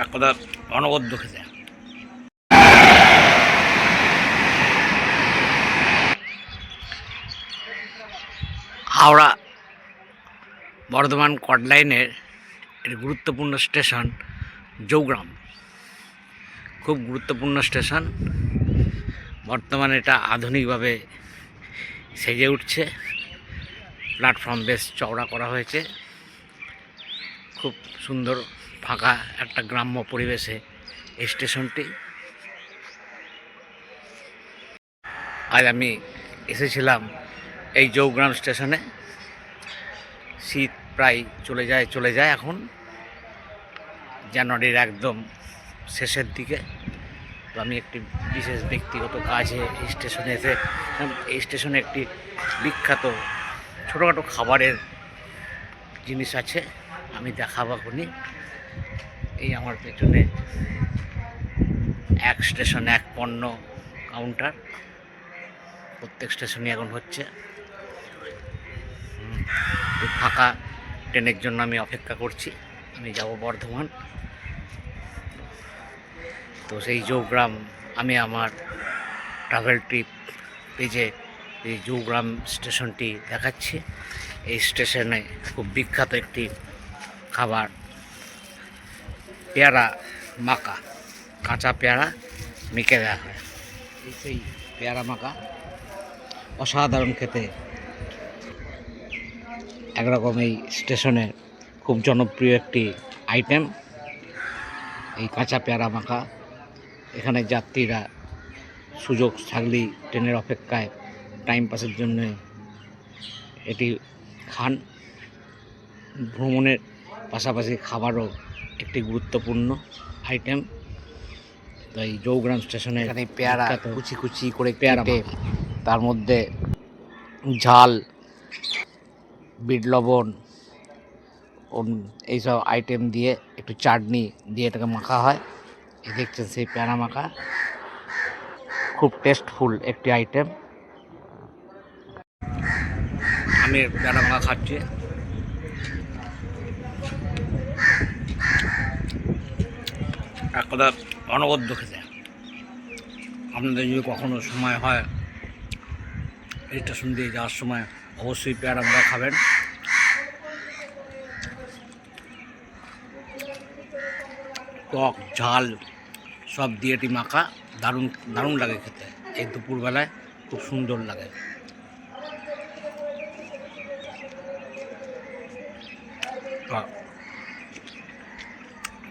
এক কথা অনবদ্য খেতে। হাওড়া বর্ধমান কট লাইনের একটি গুরুত্বপূর্ণ স্টেশন জৌগ্রাম, খুব গুরুত্বপূর্ণ স্টেশন। বর্তমানে এটা আধুনিকভাবে সেজে উঠছে, প্ল্যাটফর্ম বেশ চওড়া করা হয়েছে। খুব সুন্দর ফাঁকা একটা গ্রাম্য পরিবেশে এই স্টেশনটি। আজ আমি এসেছিলাম এই জৌগ্রাম স্টেশনে। শীত প্রায় চলে যায় এখন জানুয়ারির একদম শেষের দিকে। তো আমি একটি বিশেষ ব্যক্তিগত কাজে এই স্টেশনে এসে, এই স্টেশনে একটি বিখ্যাত ছোটোখাটো খাবারের জিনিস আছে, আমি দেখাবো এখনই। এই আমার পেছনে এক স্টেশন এক পণ্য কাউন্টার, প্রত্যেক স্টেশনে এখন হচ্ছে। ফাঁকা ট্রেনের জন্য আমি অপেক্ষা করছি, আমি যাব বর্ধমান। তো সেই জৌগ্রাম আমি আমার ট্রাভেল ট্রিপ পেজে এই জৌগ্রাম স্টেশনটি দেখাচ্ছি। এই স্টেশনে খুব বিখ্যাত একটি খাবার পেয়ারা মাকা, কাঁচা পেয়ারা মেখে দেওয়া হয়। সেই পেয়ারা মাকা অসাধারণ খেতে, একরকম এই স্টেশনে খুব জনপ্রিয় একটি আইটেম এই কাঁচা পেয়ারা মাখা। এখানে যাত্রীরা সুযোগ থাকলেই ট্রেনের অপেক্ষায় টাইম পাসের জন্য এটি খান। ভ্রমণের পাশাপাশি খাবারও একটি গুরুত্বপূর্ণ আইটেম। তাই জৌগ্রাম স্টেশনে এখানে পেয়ারা কুচি কুচি করে পেয়ারা, তার মধ্যে ঝাল, বিট লবণ, এইসব আইটেম দিয়ে একটু চাটনি দিয়ে এটাকে মাখা হয়। এই দেখছেন সেই পেয়ারা মাখা, খুব টেস্টফুল একটি আইটেম। আমি পেয়ারা মাখা খাচ্ছি। এক কথা অনবদ্য খেতে। আপনাদের যদি কখনো সময় হয় স্টেশন দিয়ে যাওয়ার সময় অবশ্যই পেয়ারা মাখা খাবেন। টক ঝাল সব দিয়ে এটি মাখা দারুণ দারুণ লাগে খেতে। এই দুপুরবেলায় খুব সুন্দর লাগে।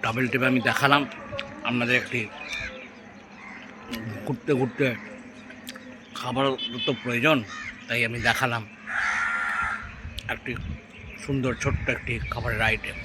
ট্রাভেল ট্রিপে আমি দেখালাম আপনাদের একটি ঘুরতে ঘুরতে খাবার তো প্রয়োজন, তাই আমি দেখালাম একটি সুন্দর ছোট্ট একটি খাবারের আইটেম।